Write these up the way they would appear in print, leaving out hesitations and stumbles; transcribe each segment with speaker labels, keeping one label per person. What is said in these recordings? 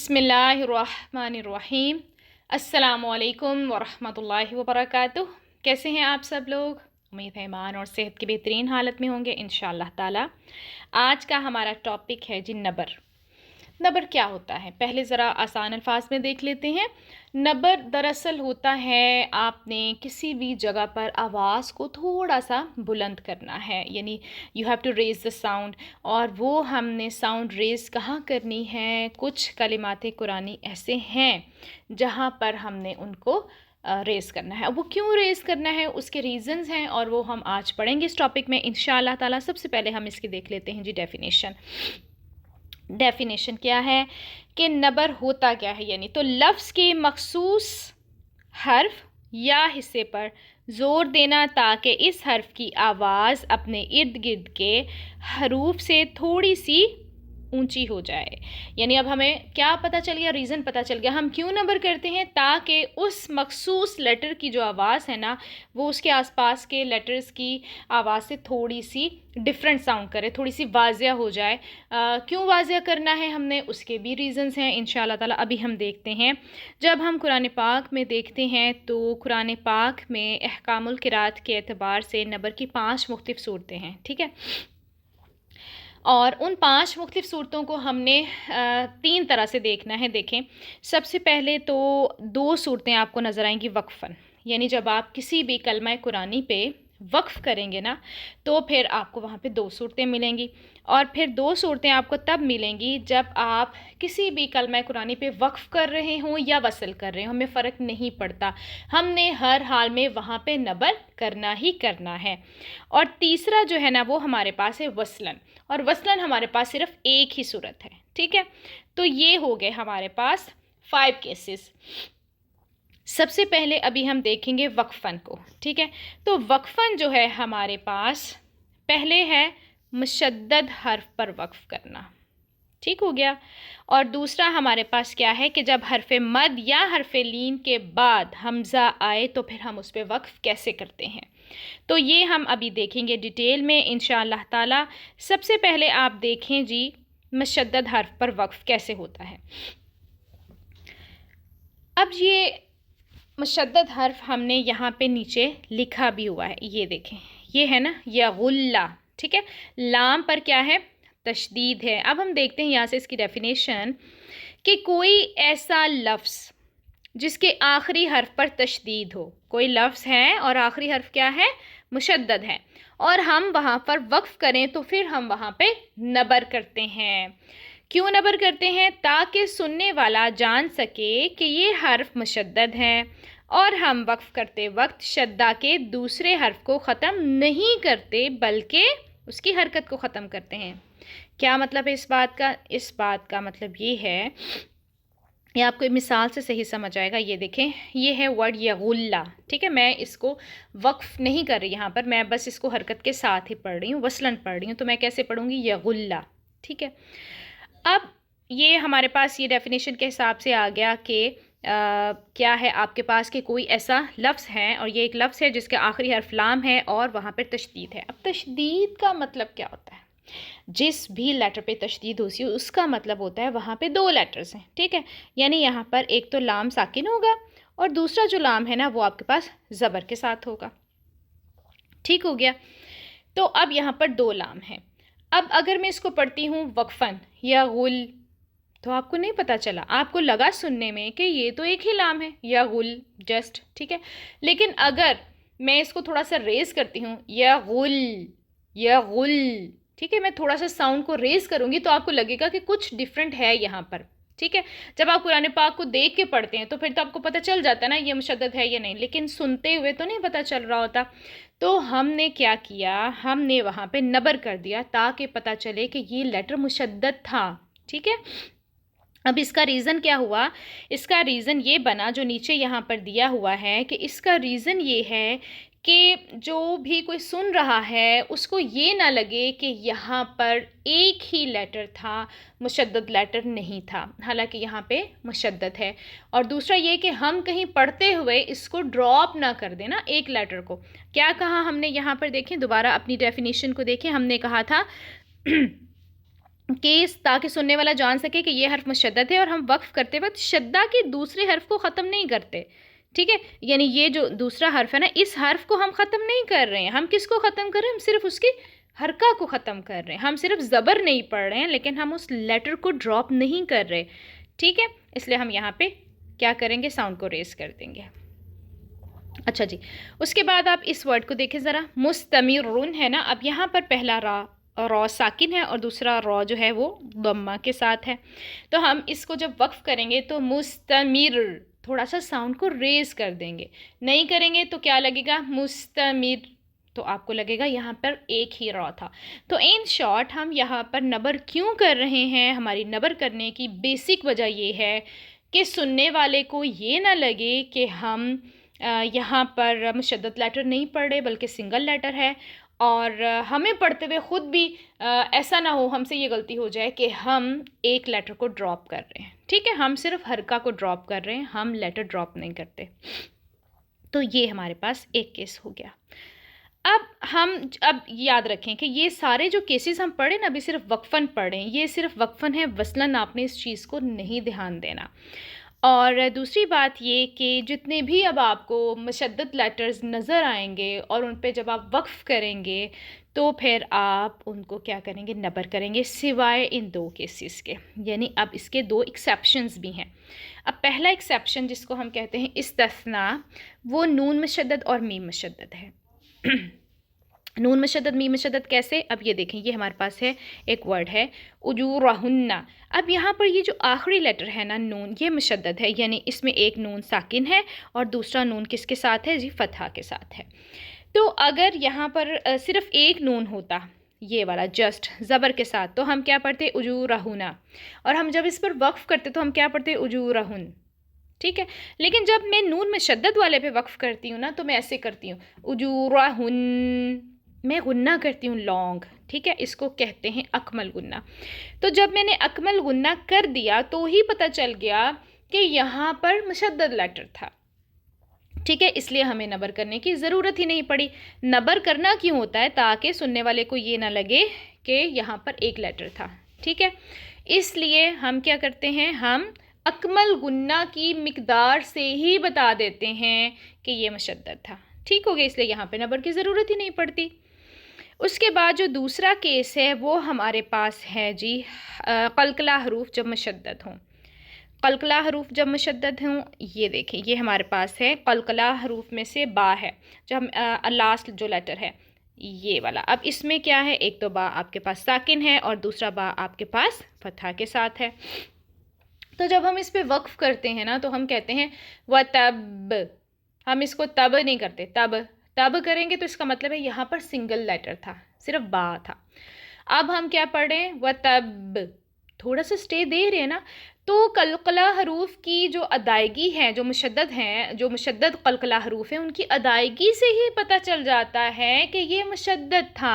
Speaker 1: बिस्मिल्लाहिर्रहमानिर्रहीम। अस्सलामुअलैकुम वरहमतुल्लाहि वबरकातुह। कैसे हैं आप सब लोग? उम्मीद है ईमान और सेहत की बेहतरीन हालत में होंगे इंशाअल्लाह ताला। आज का हमारा टॉपिक है जी नबर। नबर क्या होता है? पहले ज़रा आसान अल्फाज में देख लेते हैं। नबर दरअसल होता है आपने किसी भी जगह पर आवाज़ को थोड़ा सा बुलंद करना है, यानी you have to raise the sound. और वो हमने साउंड रेज़ कहाँ करनी है? कुछ कलिमात कुरानी ऐसे हैं जहाँ पर हमने उनको रेज़ करना है। अब वो क्यों रेज़ करना है, उसके रीज़न्स हैं और वो हम आज पढ़ेंगे इस टॉपिक में इंशाअल्लाह ताला। सबसे पहले हम इसकी देख लेते हैं जी डेफिनेशन क्या है कि नबर होता क्या है। यानी तो लफ्ज़ के मखसूस हर्फ या हिस्से पर ज़ोर देना ताकि इस हर्फ की आवाज़ अपने इर्द गिर्द के हरूफ से थोड़ी सी ऊंची हो जाए। यानी अब हमें क्या पता चल गया, रीज़न पता चल गया हम क्यों नंबर करते हैं, ताकि उस मखसूस लेटर की जो आवाज़ है ना वो उसके आसपास के लेटर्स की आवाज़ से थोड़ी सी डिफरेंट साउंड करे, थोड़ी सी वाज़िया हो जाए। क्यों वाज़िया करना है हमने, उसके भी रीज़न्स हैं इंशाअल्लाह ताला। अभी हम देखते हैं, जब हम कुरान पाक में देखते हैं तो कुरान पाक में अहकामुल क़िराअत के एतबार से नंबर की 5 मुख्तलिफ़ सूरतें हैं, ठीक है। और उन 5 मुख्तलिफ़ सूरतों को हमने 3 तरह से देखना है। देखें, सबसे पहले तो 2 सूरतें आपको नज़र आएंगी वक्फ़न, यानी जब आप किसी भी कलमा कुरानी पे वक्फ़ करेंगे ना तो फिर आपको वहाँ पे 2 सूरतें मिलेंगी। और फिर 2 सूरतें आपको तब मिलेंगी जब आप किसी भी कलमा कुरानी पे वक्फ़ कर रहे हों या वसल कर रहे हों, हमें फ़र्क नहीं पड़ता, हमने हर हाल में वहाँ पे नबर करना ही करना है। और तीसरा जो है ना वो हमारे पास है वसलन, और वसलन हमारे पास सिर्फ एक ही सूरत है, ठीक है। तो ये हो गए हमारे पास 5 केसेस। सबसे पहले अभी हम देखेंगे वक्फ़न को, ठीक है। तो वक्फ़न जो है हमारे पास पहले है मुशद्दद हर्फ पर वक्फ़ करना, ठीक हो गया। और दूसरा हमारे पास क्या है कि जब हरफ़े मद या हरफ़े लीन के बाद हमज़ा आए तो फिर हम उस पर वक्फ़ कैसे करते हैं, तो ये हम अभी देखेंगे डिटेल में इंशाअल्लाह ताला। सबसे पहले आप देखें जी मुशद्दद हर्फ पर वक्फ़ कैसे होता है। अब ये मुशद्दद हर्फ हमने यहाँ पे नीचे लिखा भी हुआ है, ये देखें, ये है ना यगुल्ला, ठीक है। लाम पर क्या है? तशदीद है। अब हम देखते हैं यहाँ से इसकी डेफिनेशन कि कोई ऐसा लफ्ज़ जिसके आखिरी हर्फ पर तशदीद हो, कोई लफ्ज़ है और आखिरी हर्फ क्या है? मुशद्दद है, और हम वहाँ पर वक्फ़ करें तो फिर हम वहाँ पे नबर करते हैं। क्यों नबर करते हैं? ताकि सुनने वाला जान सके कि ये हर्फ मुशद्दद है, और हम वक्फ़ करते वक्त शद्दा के दूसरे हर्फ को ख़त्म नहीं करते बल्कि उसकी हरकत को ख़त्म करते हैं। क्या मतलब है इस बात का? इस बात का मतलब ये है, ये आपको मिसाल से सही समझ आएगा। ये देखें, ये है वर्ड यगुल्ला, ठीक है। मैं इसको वक्फ़ नहीं कर रही यहाँ पर, मैं बस इसको हरकत के साथ ही पढ़ रही हूँ, वसलन पढ़ रही हूँ, तो मैं कैसे पढ़ूँगी? यगुल्ला, ठीक है। अब ये हमारे पास ये डेफिनेशन के हिसाब से आ गया कि क्या है आपके पास कि कोई ऐसा लफ्ज़ है, और ये एक लफ्ज़ है जिसके आखिरी हर्फ लाम है और वहाँ पर तशदीद है। अब तशदीद का मतलब क्या होता है? जिस भी लेटर पे तशदीद होती है उसका मतलब होता है वहाँ पे 2 लेटर्स हैं, ठीक है। यानी यहाँ पर एक तो लाम साकिन होगा और दूसरा जो लाम है ना वो आपके पास ज़बर के साथ होगा, ठीक हो गया। तो अब यहाँ पर 2 लाम हैं। अब अगर मैं इसको पढ़ती हूँ वक्फ़न या गुल, तो आपको नहीं पता चला, आपको लगा सुनने में कि ये तो एक ही लाम है या गुल जस्ट, ठीक है। लेकिन अगर मैं इसको थोड़ा सा रेज़ करती हूँ या गुल, ठीक है, मैं थोड़ा सा साउंड को रेज़ करूँगी तो आपको लगेगा कि कुछ डिफरेंट है यहाँ पर, ठीक है। जब आप कुरान पाक को देख के पढ़ते हैं तो फिर तो आपको पता चल जाता है ना ये मुशद्दद है या नहीं, लेकिन सुनते हुए तो नहीं पता चल रहा होता। तो हमने क्या किया, हमने वहाँ पे नबर कर दिया ताकि पता चले कि ये लेटर मुशद्दद था, ठीक है। अब इसका रीज़न क्या हुआ? इसका रीज़न ये बना जो नीचे यहाँ पर दिया हुआ है कि इसका रीज़न ये है कि जो भी कोई सुन रहा है उसको ये ना लगे कि यहाँ पर एक ही लेटर था, मुशद्दद लेटर नहीं था, हालांकि यहाँ पे मुशद्दद है। और दूसरा ये कि हम कहीं पढ़ते हुए इसको ड्रॉप ना कर देना एक लेटर को। क्या कहा हमने यहाँ पर? देखें, दोबारा अपनी डेफिनेशन को देखें। हमने कहा था कि ताकि सुनने वाला जान सके कि ये हर्फ मुशद्दद है, और हम वक्फ करते वक्त शद्दा के दूसरे हर्फ को ख़त्म नहीं करते, ठीक है। यानी ये जो दूसरा हर्फ है ना, इस हर्फ को हम ख़त्म नहीं कर रहे हैं। हम किसको ख़त्म कर रहे हैं? हम सिर्फ उसकी हरका को ख़त्म कर रहे हैं। हम सिर्फ ज़बर नहीं पढ़ रहे हैं, लेकिन हम उस लेटर को ड्रॉप नहीं कर रहे, ठीक है। इसलिए हम यहाँ पे क्या करेंगे, साउंड को रेस कर देंगे। अच्छा जी, उसके बाद आप इस वर्ड को देखें ज़रा, मुस्तमिरुन है ना। अब यहाँ पर पहला रॉ साकिन है और दूसरा रॉ जो है वो दम्मा के साथ है। तो हम इसको जब वक्फ करेंगे तो मुस्तमिर, थोड़ा सा साउंड को रेज कर देंगे। नहीं करेंगे तो क्या लगेगा, मुस्तमिर, तो आपको लगेगा यहाँ पर एक ही रॉ था। तो इन शॉर्ट हम यहाँ पर नबर क्यों कर रहे हैं? हमारी नबर करने की बेसिक वजह ये है कि सुनने वाले को ये ना लगे कि हम यहाँ पर मुशद्दद लेटर नहीं पढ़ रहे बल्कि सिंगल लेटर है, और हमें पढ़ते हुए ख़ुद भी ऐसा ना हो, हमसे ये गलती हो जाए कि हम एक लेटर को ड्रॉप कर रहे हैं, ठीक है। हम सिर्फ हरका को ड्रॉप कर रहे हैं, हम लेटर ड्रॉप नहीं करते। तो ये हमारे पास एक केस हो गया। अब याद रखें कि ये सारे जो केसेस हम पढ़े ना, अभी सिर्फ वक्फ़न पढ़े, ये सिर्फ वक्फ़न है, वसलन आपने इस चीज़ को नहीं ध्यान देना। और दूसरी बात ये कि जितने भी अब आपको मुशद्दद लेटर्स नज़र आएंगे और उन पे जब आप वक्फ़ करेंगे तो फिर आप उनको क्या करेंगे, नबर करेंगे, सिवाय इन दो केसेस के। यानी अब इसके दो एक्सेप्शंस भी हैं। अब पहला एक्सेप्शन जिसको हम कहते हैं इस्तस्ना, वो नून मुशद्दद और मीम मुशद्दद है। नून मुशद्दद मीम मुशद्दद कैसे? अब ये देखें, ये हमारे पास है एक वर्ड है उजूरहुन्ना। अब यहाँ पर ये जो आखिरी लेटर है ना नून, ये मुशद्दद है, यानी इसमें एक नून साकिन है और दूसरा नून किसके साथ है जी, फतहा के साथ है। तो अगर यहाँ पर सिर्फ एक नून होता, ये वाला जस्ट ज़बर के साथ, तो हम क्या पढ़ते, उजूरहुना, और हम जब इस पर वक्फ़ करते तो हम क्या पढ़ते, उजूरहुन, ठीक है। लेकिन जब मैं नून मुशद्दद वाले पे वक्फ़ करती हूँ ना, तो मैं ऐसे करती हूँ, उजूरहुन, मैं गुन्ना करती हूँ लॉन्ग, ठीक है। इसको कहते हैं अकमल गुन्ना। तो जब मैंने अकमल गुन्ना कर दिया तो ही पता चल गया कि यहाँ पर मुशद्दद लेटर था, ठीक है। इसलिए हमें नबर करने की ज़रूरत ही नहीं पड़ी। नबर करना क्यों होता है? ताकि सुनने वाले को ये ना लगे कि यहाँ पर एक लेटर था, ठीक है। इसलिए हम क्या करते हैं, हम अकमल गुन्ना की मिकदार से ही बता देते हैं कि ये मुशद्दद था, ठीक हो गया। इसलिए यहाँ पे नबर की ज़रूरत ही नहीं पड़ती। उसके बाद जो दूसरा केस है वो हमारे पास है जी कलकला हरूफ जब मुशद्दद हों। कलकला हरूफ जब मुशद्दद हों, ये देखें, ये हमारे पास है कलकला हरूफ में से बा है, जो हम लास्ट जो लेटर है ये वाला। अब इसमें क्या है, एक तो बा आपके पास साकिन है और दूसरा बा आपके पास फतहा के साथ है। तो जब हम इस पे वक्फ़ करते हैं ना, तो हम कहते हैं व तब, हम इसको तब नहीं करते, तब करेंगे तो इसका मतलब है यहाँ पर सिंगल लेटर था, सिर्फ बा था। अब हम क्या पढ़ रहे हैं, व तब, थोड़ा सा स्टे दे रहे हैं ना। तो कलकला हरूफ की जो अदायगी है, जो मुशद्दद हैं, जो मुशद्दद कलकला हरूफ हैं, उनकी अदायगी से ही पता चल जाता है कि ये मुशद्दद था।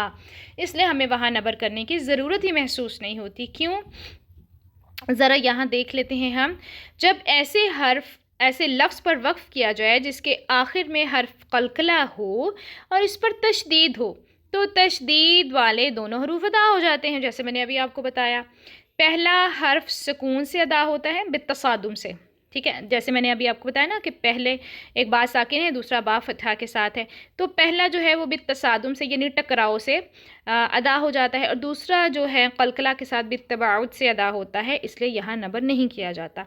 Speaker 1: इसलिए हमें वहाँ नबर करने की ज़रूरत ही महसूस नहीं होती। क्यों? ज़रा यहाँ देख लेते हैं हम। जब ऐसे हर्फ, ऐसे लफ्ज़ पर वक्फ़ किया जाए जिसके आखिर में हर्फ कलकला हो और इस पर तशदीद हो, तो तशदीद वाले दोनों हरूफ अदा हो जाते हैं। जैसे मैंने अभी आपको बताया, पहला हर्फ सुकून से अदा होता है बित्तसादुम से, ठीक है। जैसे मैंने अभी आपको बताया ना कि पहले एक बा साकिन है, दूसरा बा फतहा के साथ है, तो पहला जो है वो बित्तसादुम से यानी टकराव से अदा हो जाता है, और दूसरा जो है कलकला के साथ बित्तबाउद से अदा होता है, इसलिए यहाँ नबर नहीं किया जाता।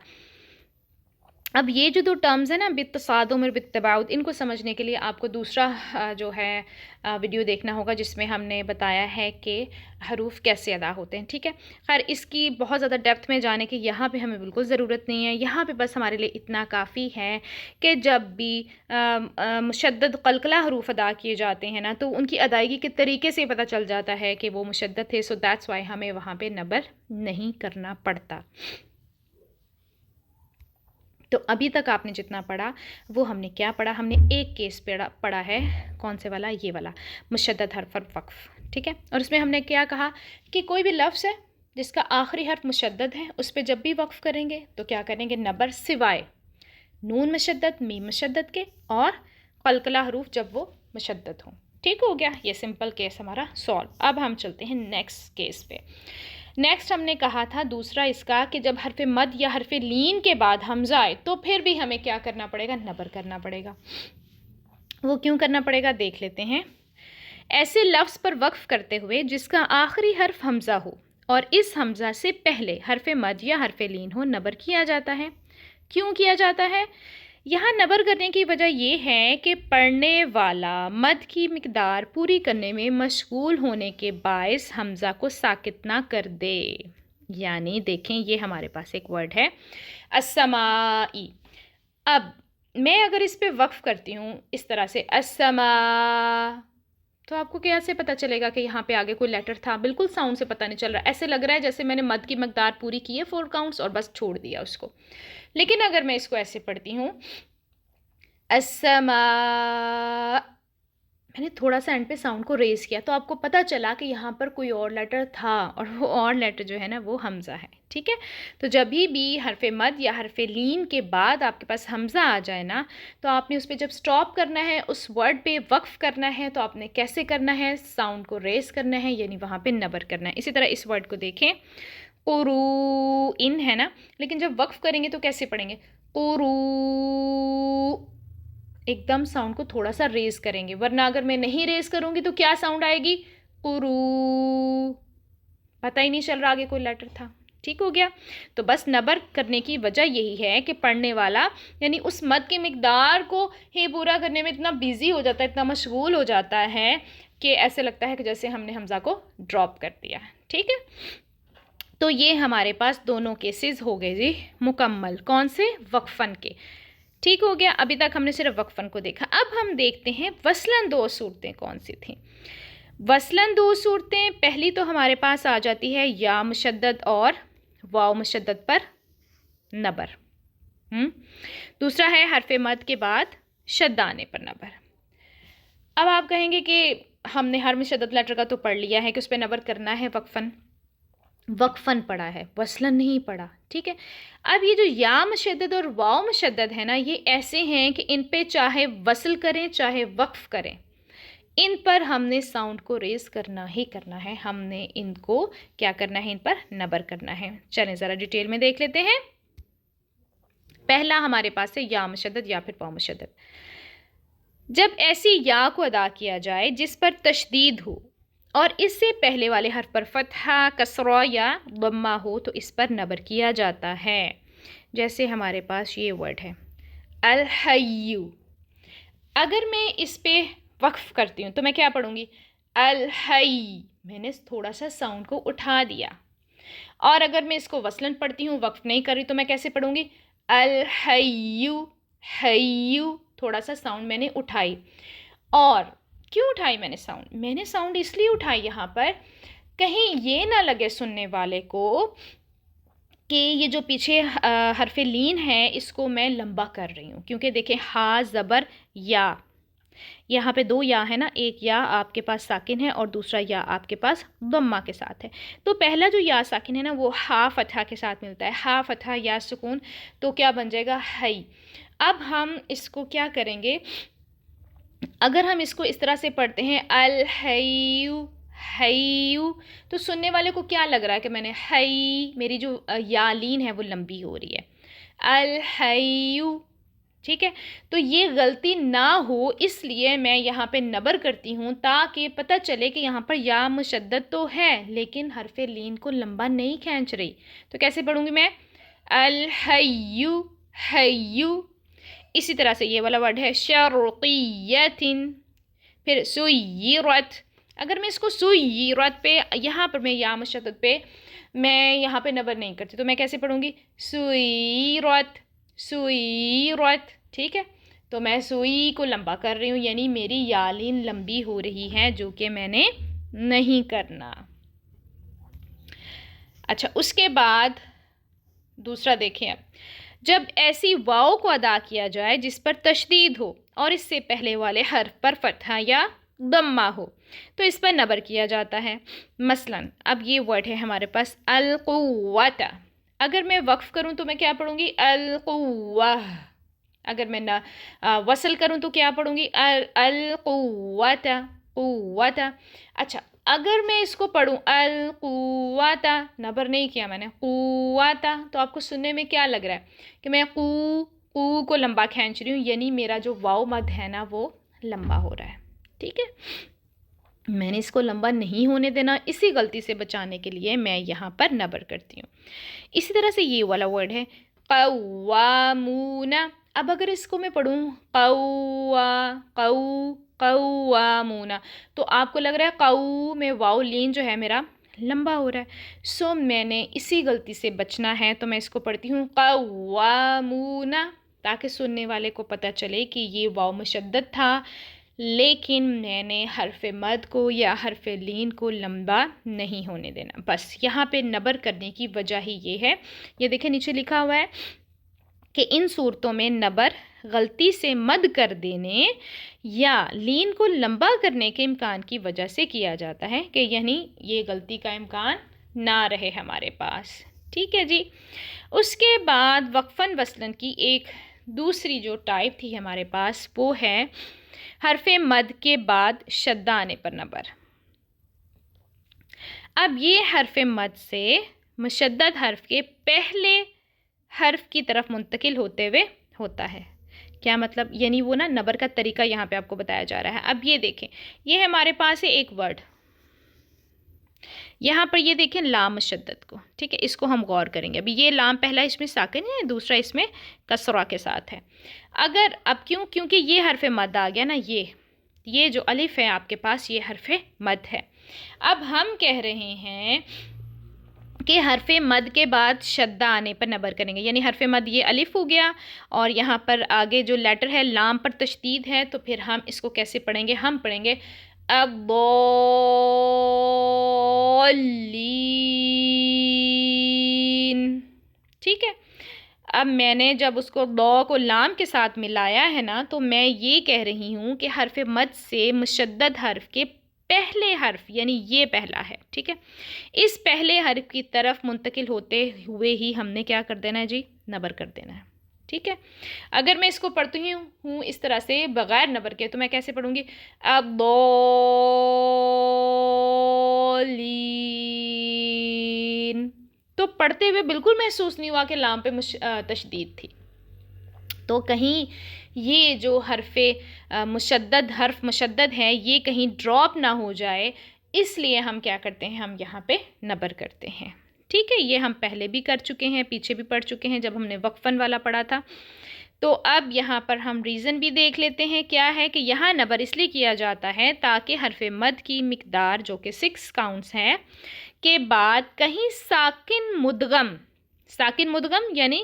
Speaker 1: अब ये जो दो टर्म्स हैं ना, बित्तसादुम और बित्तबाउद, इनको समझने के लिए आपको दूसरा जो है वीडियो देखना होगा जिसमें हमने बताया है कि हरूफ कैसे अदा होते हैं, ठीक है। खैर इसकी बहुत ज़्यादा डेप्थ में जाने की यहाँ पे हमें बिल्कुल ज़रूरत नहीं है। यहाँ पे बस हमारे लिए इतना काफ़ी है कि जब भी मुशद्दद कलकला हरूफ अदा किए जाते हैं ना, तो उनकी अदायगी के तरीके से पता चल जाता है कि वो मुशद्दद थे। सो दैट्स वाई हमें वहाँ पर नबर नहीं करना पड़ता। तो अभी तक आपने जितना पढ़ा वो हमने क्या पढ़ा, हमने एक केस पढ़ा है, कौन से वाला, ये वाला, मुशद्दद हर्फ पर वक्फ़, ठीक है। और उसमें हमने क्या कहा कि कोई भी लफ्ज़ है जिसका आखिरी हर्फ मुशद्दद है, उस पर जब भी वक्फ़ करेंगे तो क्या करेंगे, नबर, सिवाय नून मुशद्दद, मीम मुशद्दद के और कलकला हरूफ जब वो मुशद्दद हों। ठीक हो गया, ये सिंपल केस हमारा सॉल्व। अब हम चलते हैं नेक्स्ट केस पे। नेक्स्ट हमने कहा था दूसरा इसका कि जब हरफ मद या हरफ लीन के बाद हमज़ा आए तो फिर भी हमें क्या करना पड़ेगा, नबर करना पड़ेगा। वो क्यों करना पड़ेगा देख लेते हैं। ऐसे लफ्ज़ पर वक्फ़ करते हुए जिसका आखिरी हर्फ हमज़ा हो और इस हमज़ा से पहले हरफ मद या हरफ लीन हो, नबर किया जाता है। क्यों किया जाता है? यहाँ नबर करने की वजह ये है कि पढ़ने वाला मद की मिकदार पूरी करने में मशगूल होने के बायस हमज़ा को साकित ना कर दे। यानी देखें, ये हमारे पास एक वर्ड है अस्समाई। अब मैं अगर इस पे वक्फ़ करती हूँ इस तरह से अस्समा, तो आपको कैसे पता चलेगा कि यहाँ पे आगे कोई लेटर था? बिल्कुल साउंड से पता नहीं चल रहा। ऐसे लग रहा है जैसे मैंने मद की मकदार पूरी की है 4 काउंट्स और बस छोड़ दिया उसको। लेकिन अगर मैं इसको ऐसे पढ़ती हूँ अस्समा, मैंने थोड़ा सा एंड पे साउंड को रेज़ किया तो आपको पता चला कि यहाँ पर कोई और लेटर था और वो और लेटर जो है ना वो हमज़ा है। ठीक है, तो जब भी हरफ मद या हरफ लीन के बाद आपके पास हमज़ा आ जाए ना, तो आपने उस पर जब स्टॉप करना है, उस वर्ड पे वक्फ़ करना है, तो आपने कैसे करना है, साउंड को रेज़ करना है, यानी वहाँ पे नबर करना है। इसी तरह इस वर्ड को देखें, कुरू इन है ना, लेकिन जब वक्फ़ करेंगे तो कैसे पढ़ेंगे, कुरू, एकदम साउंड को थोड़ा सा रेज़ करेंगे, वरना अगर मैं नहीं रेज़ करूँगी तो क्या साउंड आएगी, कुरू, पता ही नहीं चल रहा आगे कोई लेटर था। ठीक हो गया। तो बस नबर करने की वजह यही है कि पढ़ने वाला यानी उस मद की मिकदार को ही पूरा करने में इतना बिजी हो जाता है, इतना मशगूल हो जाता है कि ऐसे लगता है कि जैसे हमने हमज़ा को ड्रॉप कर दिया। ठीक है, तो ये हमारे पास दोनों केसेस हो गए जी मुकम्मल, कौन से, वक्फन के। ठीक हो गया, अभी तक हमने सिर्फ वक्फन को देखा। अब हम देखते हैं वसलन दो सूरतें कौन सी थी। वसलन दो सूरतें, पहली तो हमारे पास आ जाती है या मुशद्दद और वाव मुशद्दद पर नबर। दूसरा है हरफ मद के बाद शद्द आने पर नबर। अब आप कहेंगे कि हमने हर मुशद्दद लेटर का तो पढ़ लिया है कि उस पर नबर करना है, वक्फन पढ़ा है, वसलन नहीं पढ़ा। ठीक है, अब ये जो या मुशद्दद और वाव मुशद्दद है ना, ये ऐसे हैं कि इन पे चाहे वसल करें चाहे वक्फ करें, इन पर हमने साउंड को रेज़ करना ही करना है, हमने इनको क्या करना है, इन पर नबर करना है। चलें ज़रा डिटेल में देख लेते हैं। पहला हमारे पास है या मुशद्दद या फिर वाव मुशद्दद। जब ऐसी या को अदा किया जाए जिस पर तशदीद हो और इससे पहले वाले हर्फ पर फतहा, कसरा या दम्मा हो, तो इस पर नबर किया जाता है। जैसे हमारे पास ये वर्ड है अल हय्यु, अगर मैं इस पे वक्फ करती हूँ तो मैं क्या पढ़ूँगी, अल हय्य, मैंने थोड़ा सा साउंड को उठा दिया। और अगर मैं इसको वसलन पढ़ती हूँ, वक्फ नहीं कर रही, तो मैं कैसे पढ़ूँगी, अल हय्यु, हय्यु, थोड़ा सा साउंड मैंने उठाई। और क्यों उठाई मैंने साउंड इसलिए उठाई यहाँ पर, कहीं ये ना लगे सुनने वाले को कि ये जो पीछे हरफ लीन है इसको मैं लंबा कर रही हूँ, क्योंकि देखें हा ज़बर या, यहाँ पे 2 या है ना, एक या आपके पास साकिन है और दूसरा या आपके पास दम्मा के साथ है। तो पहला जो या साकिन है ना वो हा फतहा के साथ मिलता है, हा फतहा या सुकून, तो क्या बन जाएगा, हई। अब हम इसको क्या करेंगे, अगर हम इसको इस तरह से पढ़ते हैं अल हय्यु, हय्यु, तो सुनने वाले को क्या लग रहा है कि मैंने हई, मेरी जो या लीन है वो लंबी हो रही है, अल हय्यु। ठीक है, तो ये गलती ना हो इसलिए मैं यहाँ पे नबर करती हूँ, ताकि पता चले कि यहाँ पर या मुशद्दद तो है लेकिन हरफ लीन को लंबा नहीं खींच रही। तो कैसे पढ़ूँगी मैं, अल हय्यु, हय्यु। इसी तरह से ये वाला वर्ड है शर्क़िय्यतिन, फिर सुय्यिरत, अगर मैं इसको सुय्यिरत पे, यहाँ पर मैं या मुशद्दद पे मैं यहाँ पे नबर नहीं करती, तो मैं कैसे पढ़ूँगी, सुय्यिरत, सुय्यिरत। ठीक है, तो मैं सुई को लंबा कर रही हूँ, यानी मेरी यालीन लंबी हो रही है, जो कि मैंने नहीं करना। अच्छा, उसके बाद दूसरा देखें, अब जब ऐसी वाव को अदा किया जाए जिस पर तशदीद हो और इससे पहले वाले हर्फ पर फतहा या दम्मा हो, तो इस पर नबर किया जाता है। मसलन अब ये वर्ड है हमारे पास अल कुव्वत, अगर मैं वक्फ करूँ तो मैं क्या पढ़ूँगी, अल कुव्वह, अगर मैं ना वसल करूँ तो क्या पढ़ूँगी, अल कुव्वत, कुव्वत। अच्छा, अगर मैं इसको पढ़ूँ अल-कुव्वाता, नबर नहीं किया मैंने, कुव्वाता, तो आपको सुनने में क्या लग रहा है कि मैं कू को लंबा खींच रही हूँ, यानी मेरा जो वाव मद है ना वो लंबा हो रहा है। ठीक है, मैंने इसको लंबा नहीं होने देना, इसी गलती से बचाने के लिए मैं यहाँ पर नबर करती हूँ। इसी तरह से ये वाला वर्ड है कव्वामूना। अब अगर इसको मैं पढ़ूँ कव्वामूना, तो आपको लग रहा है कऊ में वाव लीन जो है मेरा लंबा हो रहा है। सो मैंने इसी गलती से बचना है, तो मैं इसको पढ़ती हूँ कव्वामूना, ताकि सुनने वाले को पता चले कि ये वाव मुशद्दद था, लेकिन मैंने हरफ मद को या हरफ लीन को लंबा नहीं होने देना। बस यहाँ पे नबर करने की वजह ही ये है। ये देखिए नीचे लिखा हुआ है कि इन सूरतों में नबर गलती से मद कर देने या लीन को लंबा करने के इम्कान की वजह से किया जाता है, कि यानी ये गलती का इम्कान ना रहे हमारे पास। ठीक है जी। उसके बाद वक्फन वसलन की एक दूसरी जो टाइप थी हमारे पास, वो है हरफ मद के बाद शद्दा आने पर नबर। अब ये हरफ मद से मुशद्दद हर्फ के पहले हर्फ की तरफ मुंतकिल होते हुए होता है। क्या मतलब, यानी वो ना नबर का तरीका यहाँ पे आपको बताया जा रहा है। अब ये देखें, ये हमारे पास है एक वर्ड, यहाँ पर ये देखें लाम मुशद्दद को। ठीक है, इसको हम गौर करेंगे। अभी ये लाम पहला इसमें साकिन है, दूसरा इसमें कसरा के साथ है। अगर अब क्योंकि ये हरफ मद आ गया ना, ये जो अलिफ है आपके पास, ये हरफ मद है। अब हम कह रहे हैं कि हरफ मद के बाद शद्दा आने पर नबर करेंगे, यानी हरफ मद ये अलिफ हो गया और यहाँ पर आगे जो लेटर है लाम पर तशदीद है, तो फिर हम इसको कैसे पढ़ेंगे, हम पढ़ेंगे अद्दौल्लीन। ठीक है, अब मैंने जब उसको दौ को लाम के साथ मिलाया है ना, तो मैं ये कह रही हूँ कि हरफ मद से मुशद्दद हर्फ के पहले हर्फ, यानी ये पहला है, ठीक है, इस पहले हर्फ की तरफ मुंतकिल होते हुए ही हमने क्या कर देना है जी, नबर कर देना है। ठीक है, अगर मैं इसको पढ़ती हूँ इस तरह से बग़ैर नबर के, तो मैं कैसे पढ़ूँगी, अद्दौल्लीन। तो पढ़ते हुए बिल्कुल महसूस नहीं हुआ कि लाम पे तशदीद थी। तो कहीं ये जो मुशद्दद हर्फ मुशद्दद है, ये कहीं ड्रॉप ना हो जाए, इसलिए हम क्या करते हैं, हम यहाँ पे नबर करते हैं। ठीक है, ये हम पहले भी कर चुके हैं, पीछे भी पढ़ चुके हैं जब हमने वक्फन वाला पढ़ा था। तो अब यहाँ पर हम रीज़न भी देख लेते हैं, क्या है कि यहाँ नबर इसलिए किया जाता है ताकि हरफ मद की मिकदार जो कि 6 काउंट्स हैं के बाद कहीं साकिन मुदगम यानी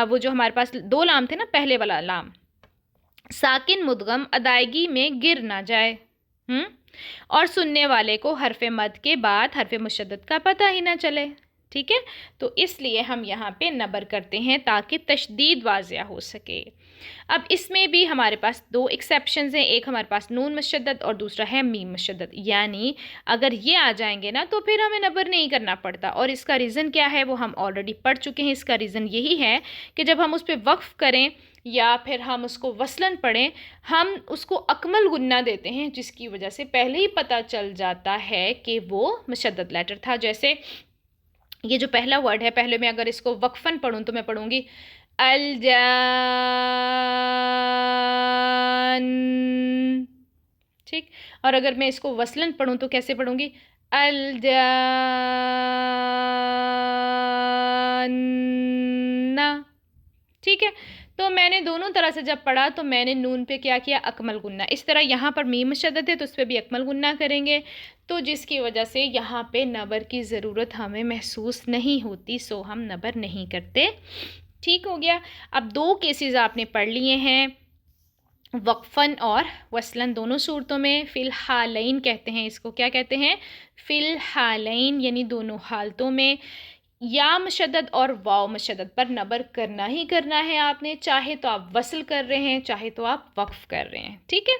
Speaker 1: वो जो हमारे पास 2 लाम थे ना, पहले वाला लाम, साकिन मुदगम अदायगी में गिर ना जाए, और सुनने वाले को हरफ मद के बाद हरफ मुशद्दद का पता ही ना चले। ठीक है, तो इसलिए हम यहाँ पे नबर करते हैं ताकि तशदीद वाज़िया हो सके। अब इसमें भी हमारे पास 2 एक्सेप्शंस हैं, एक हमारे पास नून मुशद्दद और दूसरा है मीम मुशद्दद। यानी अगर ये आ जाएंगे ना, तो फिर हमें नबर नहीं करना पड़ता, और इसका रीज़न क्या है वो हम ऑलरेडी पढ़ चुके हैं। इसका रीज़न यही है कि जब हम उस पर वक्फ़ करें या फिर हम उसको वसलन पढ़ें, हम उसको अकमल गुन्ना देते हैं, जिसकी वजह से पहले ही पता चल जाता है कि वो मुशद्दद लेटर था। जैसे ये जो पहला वर्ड है, पहले मैं अगर इसको वक्फन पढ़ूँ तो मैं पढ़ूँगी अलजान। ठीक, और अगर मैं इसको वसलन पढ़ूँ तो कैसे पढ़ूँगी, अलजान्ना। ठीक है, तो मैंने दोनों तरह से जब पढ़ा तो मैंने नून पे क्या किया, अकमल गुन्ना। इस तरह यहाँ पर मीम मुशद्दद है तो उस पर भी अकमल गुन्ना करेंगे, तो जिसकी वजह से यहाँ पे नबर की ज़रूरत हमें महसूस नहीं होती, सो हम नबर नहीं करते। ठीक हो गया। अब 2 केसेस आपने पढ़ लिए हैं, वक्फन और वसलन, दोनों सूरतों में। फ़िलहालैन कहते हैं इसको, क्या कहते हैं, फ़िलहालैन, यानी दोनों हालतों में या मुशद्दद और वाव मुशद्दद पर नबर करना ही करना है आपने, चाहे तो आप वसल कर रहे हैं, चाहे तो आप वक्फ कर रहे हैं। ठीक है,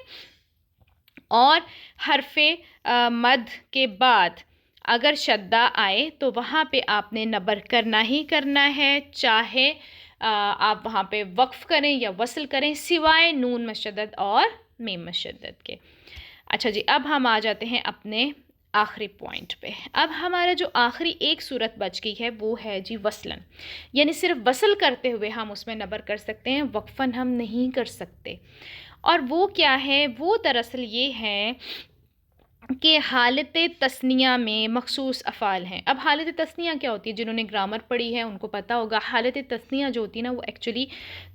Speaker 1: और हरफे मद के बाद अगर शद्दा आए तो वहाँ पे आपने नबर करना ही करना है, चाहे आप वहाँ पे वक्फ करें या वसल करें, सिवाय नून मुशद्दद और मीम मुशद्दद के। अच्छा जी, अब हम आ जाते हैं अपने آخری پوائنٹ پہ. اب ہمارا جو آخری ایک صورت بچ گئی ہے وہ ہے جی وصلاً، یعنی صرف وصل کرتے ہوئے ہم اس میں نبر کر سکتے ہیں، وقفاً ہم نہیں کر سکتے. اور وہ کیا ہے؟ وہ دراصل یہ ہے کہ حالت تثنیہ میں مخصوص افعال ہیں. اب حالت تثنیہ کیا ہوتی ہے؟ جنہوں نے گرامر پڑھی ہے ان کو پتہ ہوگا. حالت تثنیہ جو ہوتی ہے نا وہ ایکچولی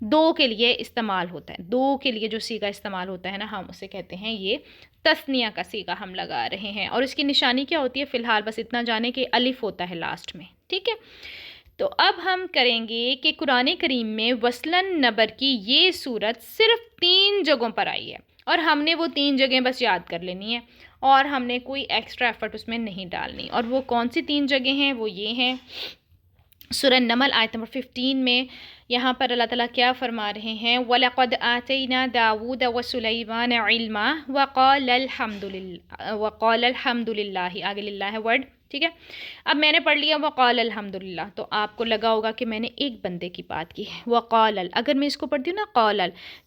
Speaker 1: دو کے لیے استعمال ہوتا ہے. دو کے لیے جو صیغہ استعمال ہوتا ہے نا ہم اسے کہتے ہیں یہ تثنیہ کا صیغہ ہم لگا رہے ہیں. اور اس کی نشانی کیا ہوتی ہے؟ فی الحال بس اتنا جانے کہ الف ہوتا ہے لاسٹ میں. ٹھیک ہے، تو اب ہم کریں گے کہ قرآن کریم میں وصلاً نبر کی یہ صورت صرف 3 جگہوں پر آئی ہے اور ہم نے وہ 3 جگہیں بس یاد کر لینی ہے اور ہم نے کوئی ایکسٹرا ایفرٹ اس میں نہیں ڈالنی. اور وہ کون سی 3 جگہیں ہیں؟ وہ یہ ہیں سورہ نمل آیت نمبر 15 میں. یہاں پر اللہ تعالیٰ کیا فرما رہے ہیں؟ وَلَقَدْ آتَيْنَا دَاوُودَ وَسُلَيْمَانَ عِلْمًا وَقَالَ الْحَمْدُ لِلَّهِ. آگے للہ ہے ورڈ. ٹھیک ہے، اب میں نے پڑھ لیا وقال الحمدللہ، تو آپ کو لگا ہوگا کہ میں نے ایک بندے کی بات کی. وقال اگر میں اس کو پڑھتی ہوں نا قال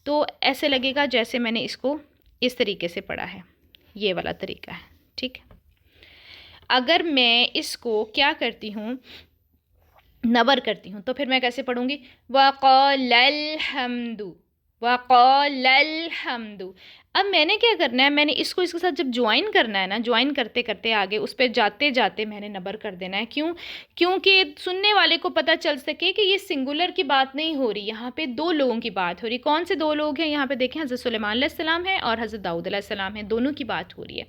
Speaker 1: تو ایسے لگے گا جیسے میں نے اس کو اس طریقے سے پڑھا ہے، یہ والا طریقہ ہے. ٹھیک ہے، اگر میں اس کو کیا کرتی ہوں نبر کرتی ہوں تو پھر میں کیسے پڑھوں گی؟ وقال الحمد، وقال الحمد. اب میں نے کیا کرنا ہے؟ میں نے اس کو اس کے ساتھ جب جوائن کرنا ہے نا، جوائن کرتے کرتے آگے اس پہ جاتے جاتے میں نے نبر کر دینا ہے. کیوں؟ کیونکہ سننے والے کو پتہ چل سکے کہ یہ سنگولر کی بات نہیں ہو رہی، یہاں پہ 2 لوگوں کی بات ہو رہی. کون سے 2 لوگ ہیں؟ یہاں پہ دیکھیں حضرت سلیمان علیہ السلام ہے اور حضرت داؤد علیہ السلام ہے، دونوں کی بات ہو رہی ہے.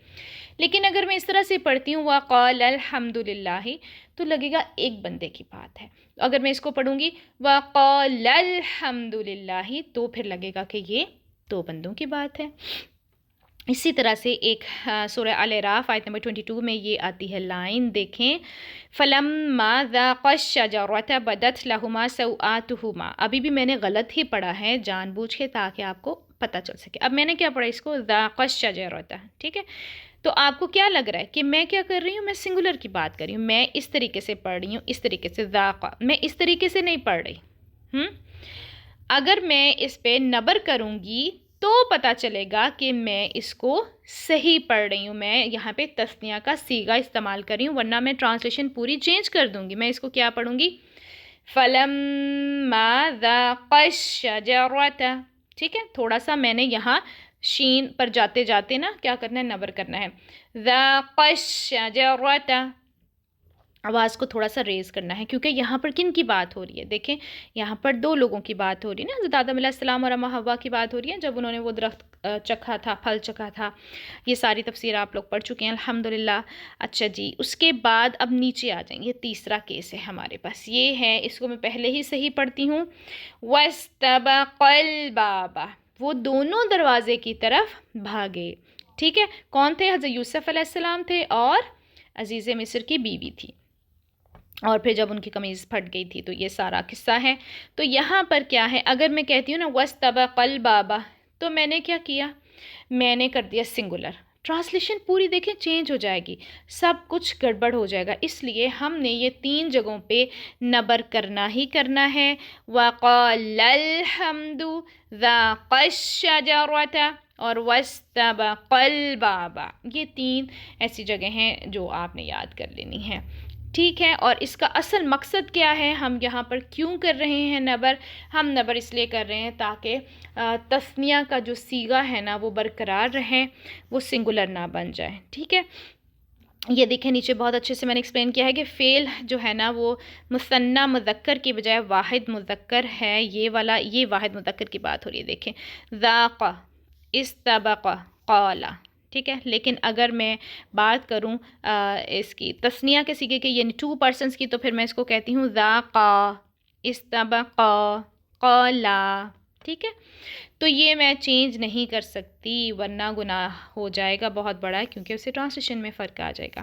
Speaker 1: لیکن اگر میں اس طرح سے پڑھتی ہوں وقال الحمد للہ تو لگے گا ایک بندے کی بات ہے. اگر میں اس کو پڑھوں گی وقال الحمد للہ تو پھر لگے گا کہ یہ 2 بندوں کی بات ہے. اسی طرح سے ایک سورہ الاعراف آیت نمبر 22 میں یہ آتی ہے لائن، دیکھیں فَلَمَّا ذَاقَا الشَّجَرَةَ بَدَتْ لَهُمَا سَوْآتُهُمَا. ابھی بھی میں نے غلط ہی پڑھا ہے جان بوجھ کے تاکہ آپ کو پتہ چل سکے. اب میں نے کیا پڑھا اس کو؟ ذَاقَا الشَّجَرَةَ. ٹھیک ہے، تو آپ کو کیا لگ رہا ہے کہ میں کیا کر رہی ہوں؟ میں سنگولر کی بات کر رہی ہوں، میں اس طریقے سے پڑھ رہی ہوں، اس طریقے سے ذاقا، میں اس طریقے سے نہیں پڑھ رہی. اگر میں اس پہ نبر کروں گی تو پتہ چلے گا کہ میں اس کو صحیح پڑھ رہی ہوں، میں یہاں پہ تثنیہ کا صیغہ استعمال کر رہی ہوں، ورنہ میں ٹرانسلیشن پوری چینج کر دوں گی. میں اس کو کیا پڑھوں گی؟ فَلَمَّا ذَاقَا الشَّجَرَةَ. ٹھیک ہے، تھوڑا سا میں نے یہاں شین پر جاتے جاتے نا کیا کرنا ہے؟ نبر کرنا ہے. ذَاقَا الشَّجَرَةَ، آواز کو تھوڑا سا ریز کرنا ہے کیونکہ یہاں پر کن کی بات ہو رہی ہے؟ دیکھیں یہاں پر 2 لوگوں کی بات ہو رہی ہے نا، حضرت آدم علیہ السلام اور اماں حوا کی بات ہو رہی ہے جب انہوں نے وہ درخت چکھا تھا، پھل چکھا تھا. یہ ساری تفسیر آپ لوگ پڑھ چکے ہیں الحمدللہ. اچھا جی، اس کے بعد اب نیچے آ جائیں. یہ تیسرا کیس ہے ہمارے پاس، یہ ہے اس کو میں پہلے ہی صحیح پڑھتی ہوں. وَاسْتَبَقَا الْبَابَ، وہ دونوں دروازے کی طرف بھاگے. ٹھیک ہے، کون تھے؟ حضرت یوسف علیہ السلام تھے اور عزیز مصر کی بیوی تھی، اور پھر جب ان کی قمیض پھٹ گئی تھی تو یہ سارا قصہ ہے. تو یہاں پر کیا ہے؟ اگر میں کہتی ہوں نا وَاسْتَبَقَا الْبَابَ تو میں نے کیا کیا؟ میں نے کر دیا سنگولر. ٹرانسلیشن پوری دیکھیں چینج ہو جائے گی، سب کچھ گڑبڑ ہو جائے گا. اس لیے ہم نے یہ 3 جگہوں پہ نبر کرنا ہی کرنا ہے. وَقَالَ الْحَمْدُ ذَاقَا الشَّجَرَةَ اور وَاسْتَبَقَا الْبَابَ. یہ 3 ایسی جگہیں ہیں جو آپ نے یاد کر لینی ہیں. ٹھیک ہے، اور اس کا اصل مقصد کیا ہے؟ ہم یہاں پر کیوں کر رہے ہیں نبر؟ ہم نبر اس لیے کر رہے ہیں تاکہ تثنیہ کا جو صیغہ ہے نا وہ برقرار رہے، وہ سنگولر نہ بن جائے. ٹھیک ہے، یہ دیکھیں نیچے بہت اچھے سے میں نے ایکسپلین کیا ہے کہ فعل جو ہے نا وہ مثنیٰ مذکر کی بجائے واحد مذکر ہے. یہ والا یہ واحد مذکر کی بات ہو رہی ہے. دیکھیں ذاقا، استبقا، قالا. ٹھیک ہے، لیکن اگر میں بات کروں اس کی تثنیہ کے صیغے کے یعنی 2 persons کی تو پھر میں اس کو کہتی ہوں ذاقا، استبقا، قالا. ٹھیک ہے، تو یہ میں چینج نہیں کر سکتی ورنہ گناہ ہو جائے گا بہت بڑا، کیونکہ اس سے ٹرانسلیشن میں فرق آ جائے گا.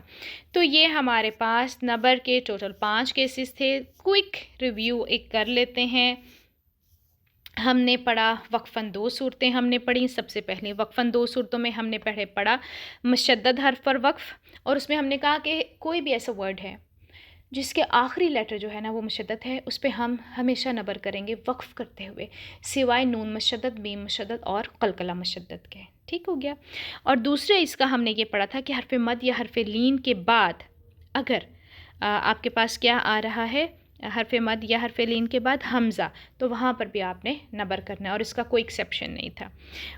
Speaker 1: تو یہ ہمارے پاس نبر کے ٹوٹل 5 کیسز تھے. کوئک ریویو ایک کر لیتے ہیں. ہم نے پڑھا وقفاً 2 صورتیں ہم نے پڑھی. سب سے پہلے وقفاً 2 صورتوں میں ہم نے پڑھا مشدد حرف پر وقف، اور اس میں ہم نے کہا کہ کوئی بھی ایسا ورڈ ہے جس کے آخری لیٹر جو ہے نا وہ مشدد ہے اس پہ ہم ہمیشہ نبر کریں گے وقف کرتے ہوئے، سوائے نون مشدد، میم مشدد اور قلقلہ مشدد کے. ٹھیک ہو گیا. اور دوسرے اس کا ہم نے یہ پڑھا تھا کہ حرف مد یا حرف لین کے بعد اگر آپ کے پاس کیا آ رہا ہے، حرف مد یا حرف لین کے بعد حمزہ، تو وہاں پر بھی آپ نے نبر کرنا ہے اور اس کا کوئی ایکسیپشن نہیں تھا.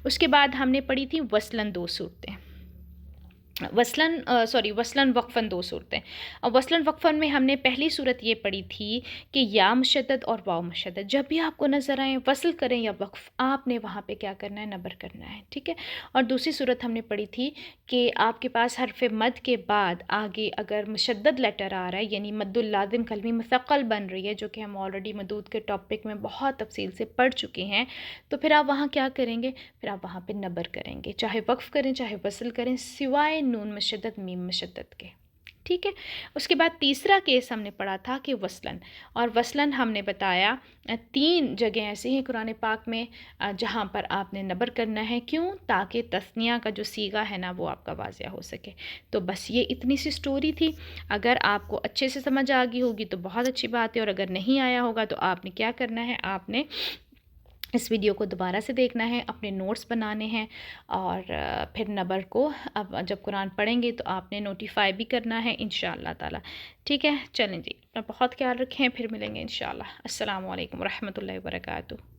Speaker 1: اس کے بعد ہم نے پڑھی تھی وصلاً 2 صورتیں، وصلاً وقفاً 2 صورتیں. اور وصلاً وقفاً میں ہم نے پہلی صورت یہ پڑھی تھی کہ یا مشدد اور واو مشدد جب بھی آپ کو نظر آئیں وصل کریں یا وقف، آپ نے وہاں پہ کیا کرنا ہے، نبر کرنا ہے. ٹھیک ہے. اور دوسری صورت ہم نے پڑھی تھی کہ آپ کے پاس حرف مد کے بعد آگے اگر مشدد لیٹر آ رہا ہے، یعنی مد اللازم کلمی مثقل بن رہی ہے، جو کہ ہم آلریڈی مدود کے ٹاپک میں بہت تفصیل سے پڑھ چکے ہیں، تو پھر آپ وہاں کیا کریں گے، پھر آپ وہاں پہ نبر کریں گے، چاہے وقف کریں چاہے وصل کریں، سوائے نون مشدد میم مشدد کے. ٹھیک ہے. اس کے بعد تیسرا کیس ہم نے پڑھا تھا کہ وصلاً، اور وصلاً ہم نے بتایا 3 جگہ ایسی ہیں قرآن پاک میں جہاں پر آپ نے نبر کرنا ہے. کیوں؟ تاکہ تثنیہ کا جو صیغہ ہے نا وہ آپ کا واضح ہو سکے. تو بس یہ اتنی سی سٹوری تھی. اگر آپ کو اچھے سے سمجھ آ گئی ہوگی تو بہت اچھی بات ہے، اور اگر نہیں آیا ہوگا تو آپ نے کیا کرنا ہے، آپ نے اس ویڈیو کو دوبارہ سے دیکھنا ہے، اپنے نوٹس بنانے ہیں، اور پھر نبر کو اب جب قرآن پڑھیں گے تو آپ نے نوٹیفائی بھی کرنا ہے انشاءاللہ تعالی. ٹھیک ہے. چلیں جی، بہت خیال رکھیں، پھر ملیں گے انشاءاللہ. السلام علیکم ورحمۃ اللہ وبرکاتہ.